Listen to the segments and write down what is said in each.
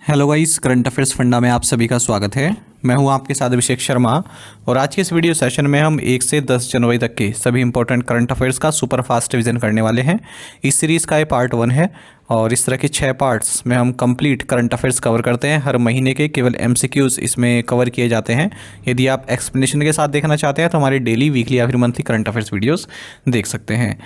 Hello guys, current affairs funda में आप सभी का स्वागत है। मैं हूं आपके साथ अभिषेक शर्मा और आज के इस वीडियो सेशन में हम 1 से 10 जनवरी तक के सभी इंपॉर्टेंट करंट अफेयर्स का सुपर फास्ट रिवीजन करने वाले हैं। इस सीरीज़ का ये पार्ट 1 है और इस तरह के 6 पार्ट्स में हम कंप्लीट करंट अफेयर्स कवर करते हैं। हर महीने के केवल एमसीक्यूज़ इसमें कवर किए जाते हैं। यदि आप एक्सप्लेनेशन के साथ देखना चाहते हैं तो हमारे डेली, वीकली या फिर मंथली करंट अफेयर्स वीडियोज़ देख सकते हैं।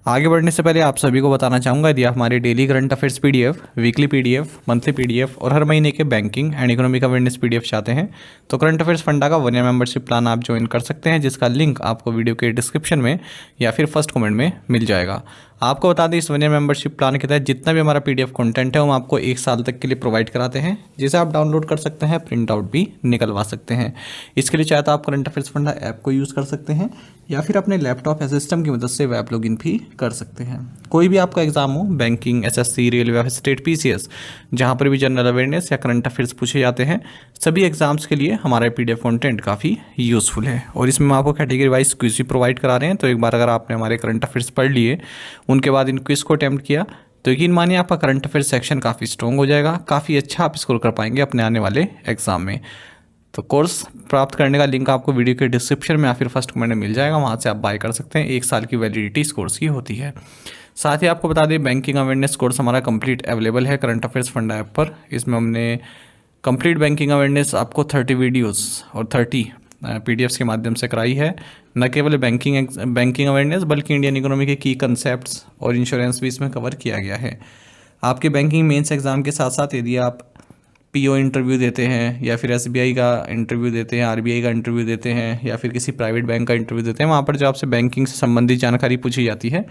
आगे बढ़ने से पहले आप सभी को बताना चाहूँगा, यदि आप हमारे daily current affairs PDF, weekly PDF, monthly PDF और हर महीने के banking and economic awareness PDF चाहते हैं तो करंट अफेयर्स फंडा का 1 ईयर मेंबरशिप प्लान आप ज्वाइन कर सकते हैं, जिसका लिंक आपको वीडियो के डिस्क्रिप्शन में या फिर फर्स्ट कमेंट में मिल जाएगा। आपको बता दें, इस 1 ईयर मेंबरशिप प्लान के तहत जितना भी हमारा पीडीएफ कंटेंट है हम आपको 1 साल तक के लिए प्रोवाइड कराते हैं, जिसे आप डाउनलोड कर सकते हैं, प्रिंट आउट भी निकलवा सकते हैं। इसके लिए चाहे तो आप करंट अफेयर्स फंडा ऐप को यूज़ कर सकते हैं या फिर अपने लैपटॉप या सिस्टम की मदद से वेब लॉगिन भी कर सकते हैं। कोई भी आपका एग्जाम हो, बैंकिंग, एसएससी, रेलवे या स्टेट पीसीएस, जहाँ पर भी जनरल अवेयरनेस या करंट अफेयर्स पूछे जाते हैं, सभी एग्जाम्स के लिए हमारा पीडीएफ कंटेंट काफ़ी यूज़फुल है। और इसमें हम आपको कैटेगरी वाइज क्विज भी प्रोवाइड करा रहे हैं। तो एक बार अगर आपने हमारे करंट अफेयर्स पढ़ लिए, उनके बाद इन क्विज को अटैम्प्ट किया, तो यकीन मानिए आपका करंट अफेयर्स सेक्शन काफ़ी स्ट्रॉन्ग हो जाएगा, काफ़ी अच्छा आप स्कोर कर पाएंगे अपने आने वाले एग्जाम में। तो कोर्स प्राप्त करने का लिंक आपको वीडियो के डिस्क्रिप्शन में या फिर फर्स्ट कमेंट में मिल जाएगा, वहाँ से आप बाय कर सकते हैं। 1 साल की वैलिडिटी इस कोर्स की होती है। साथ ही आपको बता दें, बैंकिंग अवेयरनेस कोर्स हमारा कंप्लीट अवेलेबल है करंट अफेयर्स फंडा ऐप पर। इसमें हमने कंप्लीट बैंकिंग अवेयरनेस आपको 30 वीडियोस और 30 पीडीएफ्स के माध्यम से कराई है। न केवल बैंकिंग अवेयरनेस बल्कि इंडियन इकोनॉमी के की कंसेप्ट्स और इंश्योरेंस भी इसमें कवर किया गया है। आपके बैंकिंग मेंस एग्जाम के साथ साथ यदि आप पीओ इंटरव्यू देते हैं या फिर एसबीआई का इंटरव्यू देते हैं, आरबीआई का इंटरव्यू देते हैं या फिर किसी प्राइवेट बैंक का इंटरव्यू देते हैं, वहाँ पर जो आपसे बैंकिंग से संबंधित जानकारी पूछी जाती है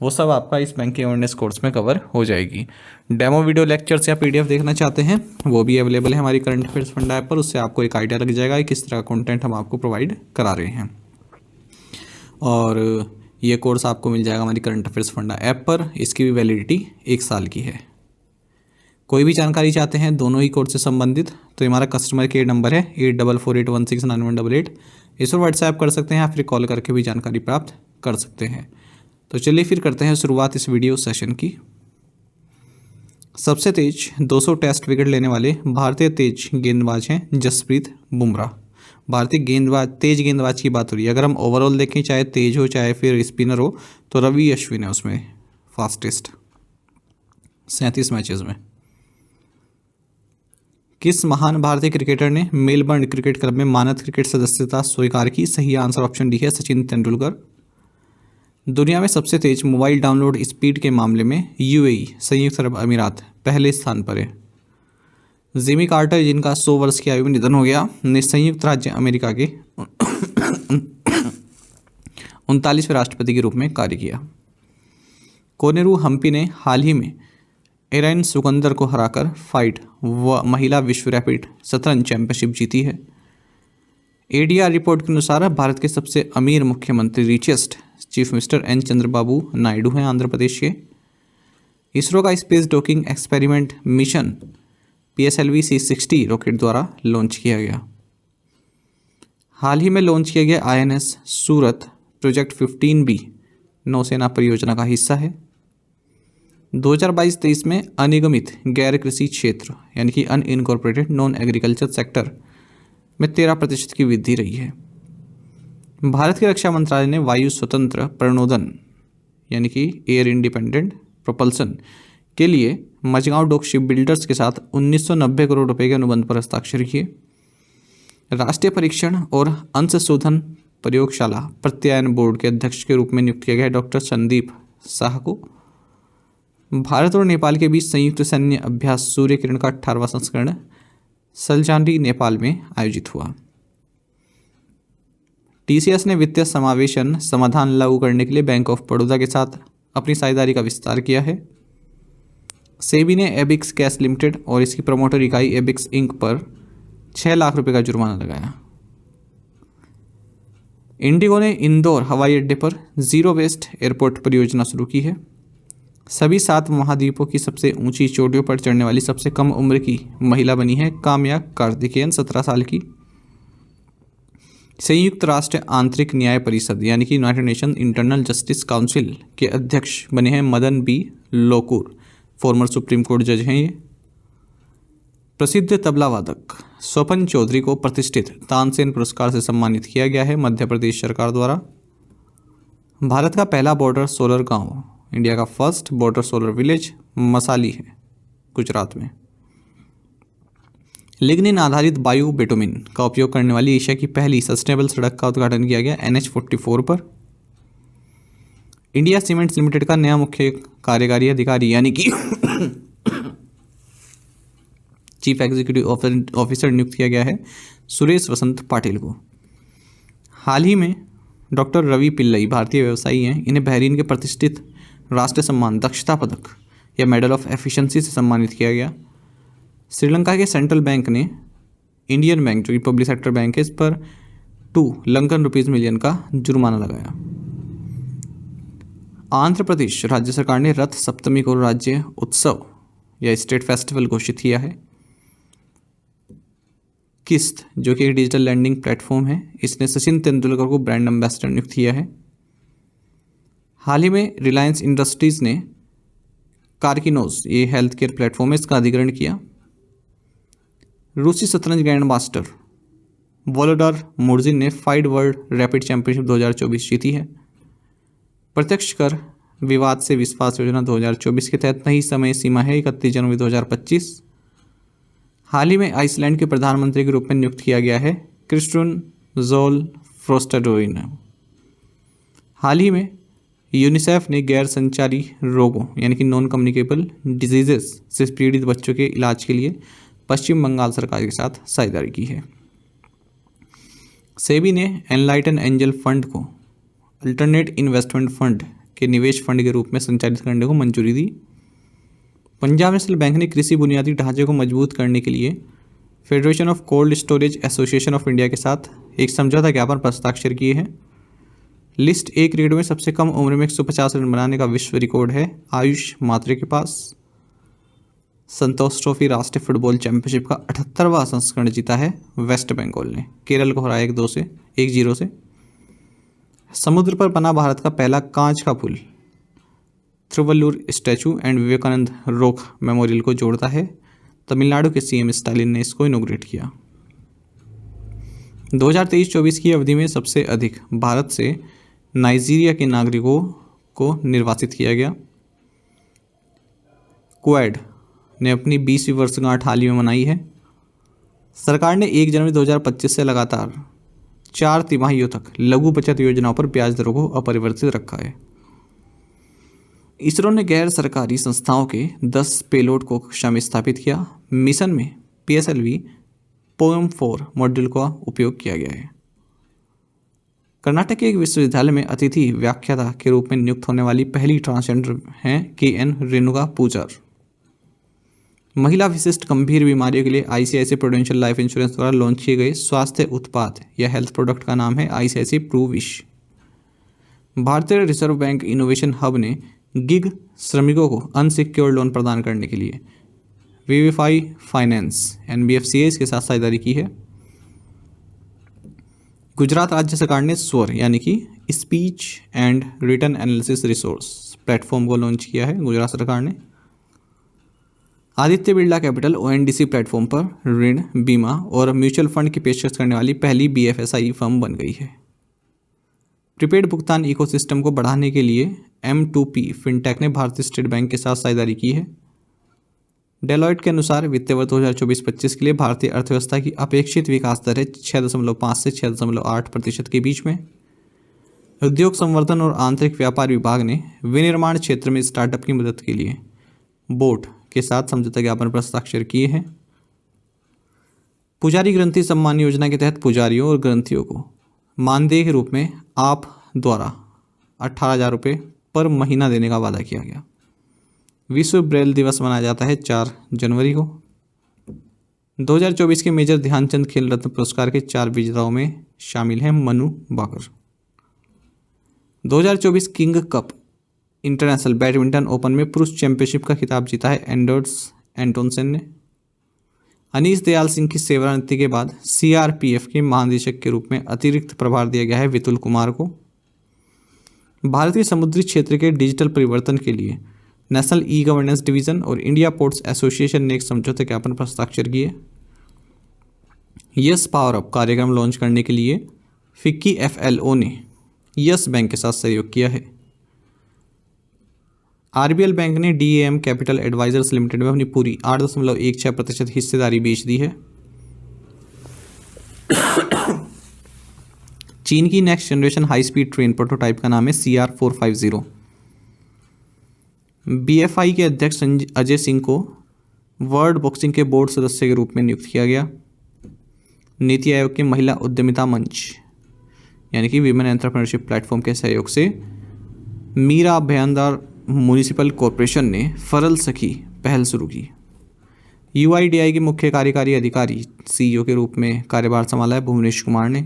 वो सब आपका इस बैंकिंग अवेयरनेस कोर्स में कवर हो जाएगी। डेमो वीडियो लेक्चर्स या पीडीएफ देखना चाहते हैं वो भी अवेलेबल है हमारी करंट अफेयर्स फंडा ऐप पर। उससे आपको एक आइडिया लग जाएगा कि किस तरह का कंटेंट हम आपको प्रोवाइड करा रहे हैं। और ये कोर्स आपको मिल जाएगा हमारी करंट अफेयर्स फंडा ऐप पर। इसकी भी वैलिडिटी 1 साल की है। कोई भी जानकारी चाहते हैं दोनों ही कोर्स से संबंधित, तो हमारा कस्टमर केयर नंबर है 8448169188। इस पर व्हाट्सएप कर सकते हैं या फिर कॉल करके भी जानकारी प्राप्त कर सकते हैं। तो चलिए फिर करते हैं शुरुआत इस वीडियो सेशन की। सबसे तेज 200 टेस्ट विकेट लेने वाले भारतीय तेज गेंदबाज हैं जसप्रीत बुमराह। भारतीय तेज गेंदबाज की बात हो रही है। अगर हम ओवरऑल देखें, चाहे तेज हो चाहे फिर स्पिनर हो, तो रवि अश्विन है उसमें फास्टेस्ट 37 मैचेस में। किस महान भारतीय क्रिकेटर ने मेलबर्न क्रिकेट क्लब में मानद क्रिकेट सदस्यता स्वीकार की? सही आंसर ऑप्शन डी है सचिन तेंदुलकर। दुनिया में सबसे तेज मोबाइल डाउनलोड स्पीड के मामले में यूएई संयुक्त अरब अमीरात पहले स्थान पर है। जिमी कार्टर, जिनका 100 वर्ष की आयु में निधन हो गया, ने संयुक्त राज्य अमेरिका के 39वें राष्ट्रपति के रूप में कार्य किया। कोनेरू हम्पी ने हाल ही में एरन सुकंदर को हराकर फाइट व महिला विश्व रैपिड शतरंज चैंपियनशिप जीती है। एडीआर रिपोर्ट के अनुसार भारत के सबसे अमीर मुख्यमंत्री richest chief minister N Chandrababu Naidu हैं आंध्र प्रदेश के। इसरो का space docking experiment mission PSLV C60 rocket द्वारा लॉन्च किया गया। हाल ही में लॉन्च किया गया INS सूरत प्रोजेक्ट 15B नौसेना परियोजना का हिस्सा है। 2022-23 में अनिगमित गैर कृषि क्षेत्र यानी कि अनइनकॉर्पोरेटेड नॉन एग्रीकल्चर सेक्टर में 13% की वृद्धि रही है। भारत के रक्षा मंत्रालय ने वायु स्वतंत्र प्रणोदन यानी कि एयर इंडिपेंडेंट प्रोपल्सन के लिए मझगांव डॉक शिप बिल्डर्स के साथ 1990 करोड़ रुपए के अनुबंध पर हस्ताक्षर किए। राष्ट्रीय परीक्षण और अंशशोधन प्रयोगशाला प्रत्यायन बोर्ड के अध्यक्ष के रूप में नियुक्त किया गया डॉक्टर संदीप शाह को। भारत और नेपाल के बीच संयुक्त सैन्य अभ्यास सूर्य किरण का 18वां संस्करण सलचांडी नेपाल में आयोजित हुआ। TCS ने वित्तीय समावेशन समाधान लागू करने के लिए बैंक ऑफ बड़ौदा के साथ अपनी साझेदारी का विस्तार किया है। सेबी ने एबिक्स कैश लिमिटेड और इसकी प्रमोटर इकाई एबिक्स इंक पर 6 लाख रुपए का जुर्माना लगाया। इंडिगो ने इंदौर हवाई अड्डे पर जीरो वेस्ट एयरपोर्ट परियोजना शुरू की है। सभी 7 महाद्वीपों की सबसे ऊंची चोटियों पर चढ़ने वाली सबसे कम उम्र की महिला बनी है काम्या कार्तिकेयन, 17 साल की। संयुक्त राष्ट्र आंतरिक न्याय परिषद यानी कि united nation internal justice council के अध्यक्ष बने हैं Madan B Lokur, former supreme court जज हैं ये। प्रसिद्ध तबला वादक स्वपन चौधरी को प्रतिष्ठित तानसेन पुरस्कार से सम्मानित किया गया है मध्य प्रदेश सरकार द्वारा। भारत का पहला बॉर्डर सोलर गांव, इंडिया का फर्स्ट बॉर्डर सोलर विलेज मसाली है, गुजरात में। लिग्निन आधारित बायो बिटुमिन का उपयोग करने वाली एशिया की पहली सस्टेनेबल सड़क का उद्घाटन किया गया NH-44 पर। इंडिया सीमेंट्स लिमिटेड का नया मुख्य कार्यकारी अधिकारी यानी कि चीफ एग्जीक्यूटिव ऑफिसर नियुक्त किया गया है सुरेश वसंत पाटिल को। हाल ही में डॉक्टर रवि पिल्लई भारतीय व्यवसायी हैं, इन्हें बहरीन के प्रतिष्ठित राष्ट्रीय सम्मान दक्षता पदक या मेडल ऑफ एफिशिएंसी से सम्मानित किया गया। श्रीलंका के सेंट्रल बैंक ने इंडियन बैंक, जो कि पब्लिक सेक्टर बैंक है, इस पर 2 लंकन रुपीज़ मिलियन का जुर्माना लगाया। आंध्र प्रदेश राज्य सरकार ने रथ सप्तमी को राज्य उत्सव या स्टेट फेस्टिवल घोषित किया है। किस्त, जो कि एक डिजिटल लैंडिंग प्लेटफॉर्म है, इसने सचिन तेंदुलकर को ब्रांड एम्बेसडर नियुक्त किया है। हाल ही में रिलायंस इंडस्ट्रीज ने कार्किनोज, ये हेल्थ केयर प्लेटफॉर्म है, इसका अधिग्रहण किया। रूसी शतरंज ग्रैंड मास्टर वोलोडार मुर्जिन ने फाइड वर्ल्ड रैपिड चैंपियनशिप 2024 जीती है। प्रत्यक्ष कर विवाद से विश्वास योजना 2024 के तहत नई समय सीमा है 31 जनवरी 2025। हाल ही में आइसलैंड के प्रधानमंत्री के रूप में नियुक्त किया गया है क्रिस्टुन जोल फ्रोस्टाडोइन। हाल ही में यूनिसेफ ने गैर संचारी रोगों यानी कि नॉन कम्युनिकेबल डिजीजेस से पीड़ित बच्चों के इलाज के लिए पश्चिम बंगाल सरकार के साथ साझेदारी की है। सेबी ने एनलाइटन एंजल फंड को अल्टरनेट इन्वेस्टमेंट फंड के निवेश फंड के रूप में संचालित करने को मंजूरी दी। पंजाब नेशनल बैंक ने कृषि बुनियादी ढांचे को मजबूत करने के लिए federation of cold storage association of India के साथ एक समझौता ज्ञापन पर हस्ताक्षर किए हैं। लिस्ट ए क्रिकेट में सबसे कम उम्र में 150 रन बनाने का विश्व रिकॉर्ड है आयुष मात्रे के पास। संतोष ट्रॉफी राष्ट्रीय फुटबॉल चैंपियनशिप का 78वां संस्करण जीता है वेस्ट बंगाल ने, केरल को हराया 1-0 से। समुद्र पर बना भारत का पहला कांच का पुल Thiruvallur statue and Vivekananda rock memorial को जोड़ता है। तमिलनाडु के सीएम स्टालिन ने इसको इनॉग्रेट किया। 2023-24 की अवधि में सबसे अधिक भारत से नाइजीरिया के नागरिकों को निर्वासित किया गया। क्वेड ने अपनी 20वीं वर्षगांठ हाल ही में मनाई है। सरकार ने 1 जनवरी 2025 से लगातार 4 तिमाहियों तक लघु बचत योजनाओं पर ब्याज दरों को अपरिवर्तित रखा है। इसरो ने गैर सरकारी संस्थाओं के 10 पेलोड को कक्षा में स्थापित किया। मिशन में PSLV POEM-4 मॉड्यूल का उपयोग किया गया है। कर्नाटक के एक विश्वविद्यालय में अतिथि व्याख्याता के रूप में नियुक्त होने वाली पहली ट्रांसजेंडर हैं KN रेणुका पूजार। महिला विशिष्ट गंभीर बीमारियों के लिए ICICI प्रूडेंशियल लाइफ इंश्योरेंस द्वारा लॉन्च किए गए स्वास्थ्य उत्पाद या हेल्थ प्रोडक्ट का नाम है ICICI प्रूविश। भारतीय रिजर्व बैंक इनोवेशन हब ने गिग श्रमिकों को अनसिक्योर्ड लोन प्रदान करने के लिए विविफाई फाइनेंस NBFCs के साथ साझेदारी की है। गुजरात राज्य सरकार ने स्वर यानी कि speech and written analysis resource platform को लॉन्च किया है गुजरात सरकार ने। Aditya Birla capital ONDC platform पर ऋण, बीमा और म्यूचुअल फंड की पेशकश करने वाली पहली BFSI फर्म बन गई है। प्रीपेड भुगतान इकोसिस्टम को बढ़ाने के लिए M2P फिनटेक ने भारतीय स्टेट बैंक के साथ साझेदारी की है। डेलॉयट के अनुसार वित्तीय वर्ष 2024-25 के लिए भारतीय अर्थव्यवस्था की अपेक्षित विकास दर है 6.5 से 6.8% के बीच में। उद्योग संवर्धन और आंतरिक व्यापार विभाग ने विनिर्माण क्षेत्र में स्टार्टअप की मदद के लिए बोट के साथ समझौता ज्ञापन पर हस्ताक्षर किए हैं। पुजारी ग्रंथी सम्मान योजना के तहत पुजारियों और ग्रंथियों को मानदेय के रूप में आप द्वारा 18,000 रुपये पर महीना देने का वादा किया गया। विश्व ब्रेल दिवस मनाया जाता है 4 जनवरी को। 2024 के मेजर ध्यानचंद खेल रत्न पुरस्कार के 4 विजेताओं में शामिल हैं मनु बाकर। 2024 king cup international badminton open में पुरुष चैंपियनशिप का खिताब जीता है एंडर्स एंटोनसन ने। अनीश दयाल सिंह की सेवानिवृत्ति के बाद CRPF के महानिदेशक के रूप में अतिरिक्त प्रभार दिया गया है वितुल कुमार को। भारतीय समुद्री क्षेत्र के डिजिटल परिवर्तन के लिए नेशनल ई गवर्नेंस डिवीज़न और इंडिया पोर्ट्स एसोसिएशन ने एक समझौते ज्ञापन पर हस्ताक्षर किए। यस पावर अप कार्यक्रम लॉन्च करने के लिए फिक्की FLO ने यस बैंक के साथ सहयोग किया है। RBL बैंक ने DAM कैपिटल एडवाइजर्स लिमिटेड में अपनी पूरी 8.16% हिस्सेदारी बेच दी है। चीन की next generation high speed train prototype का नाम है CR450। BFI के अध्यक्ष अजय सिंह को वर्ल्ड बॉक्सिंग के बोर्ड सदस्य के रूप में नियुक्त किया गया। नीति आयोग के महिला उद्यमिता मंच यानी कि वीमेन एंटरप्रेन्योरशिप प्लेटफॉर्म के सहयोग से मीरा भयंदार म्यूनिसिपल कॉरपोरेशन ने फरल सखी पहल शुरू की। UIDAI के मुख्य कार्यकारी अधिकारी CEO के रूप में कार्यभार संभाला है भुवनेश कुमार ने।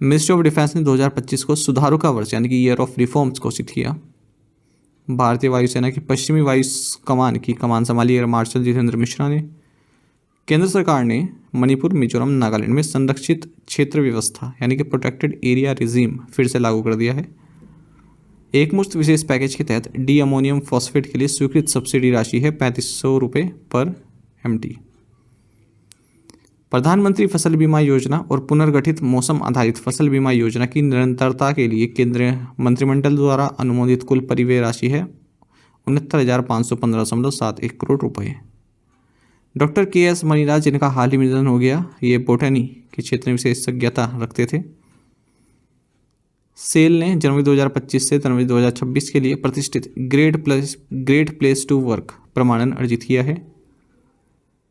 मिनिस्ट्री ऑफ डिफेंस ने 2025 को सुधारों का वर्ष यानी कि ईयर ऑफ रिफॉर्म्स घोषित किया। भारतीय वायुसेना की पश्चिमी वायु कमान की कमान संभाली एयर मार्शल जितेंद्र मिश्रा ने। केंद्र सरकार ने मणिपुर, मिजोरम, नागालैंड में संरक्षित क्षेत्र व्यवस्था यानी कि प्रोटेक्टेड एरिया रिजीम फिर से लागू कर दिया है। एक मुश्त विशेष पैकेज के तहत डी अमोनियम फॉस्फेट के लिए स्वीकृत सब्सिडी राशि है 3500 रुपये पर MT। प्रधानमंत्री फसल बीमा योजना और पुनर्गठित मौसम आधारित फसल बीमा योजना की निरंतरता के लिए केंद्रीय मंत्रिमंडल द्वारा अनुमोदित कुल परिव्यय राशि है 69,515.71 करोड़ रुपये। डॉक्टर KS मणिराज जिनका हाल ही में निधन हो गया, ये बोटनी के क्षेत्र में विशेषज्ञता रखते थे। सेल ने जनवरी 2025 से जनवरी 2026 के लिए प्रतिष्ठित ग्रेट प्लेस टू वर्क प्रमाणन अर्जित किया है।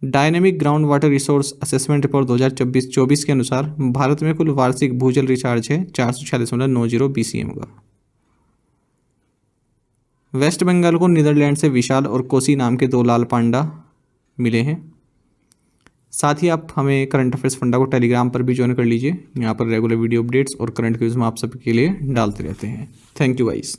Dynamic ground water resource assessment report 2024 के अनुसार भारत में कुल वार्षिक भूजल रिचार्ज है 446.90 BCM का। वेस्ट बंगाल को नीदरलैंड से विशाल और कोसी नाम के 2 लाल पांडा मिले हैं। साथ ही आप हमें करंट अफेयर्स फंडा को टेलीग्राम पर भी ज्वाइन कर लीजिए। यहाँ पर रेगुलर वीडियो अपडेट्स और करंट क्विज में आप सबके लिए डालते रहते हैं। Thank you guys.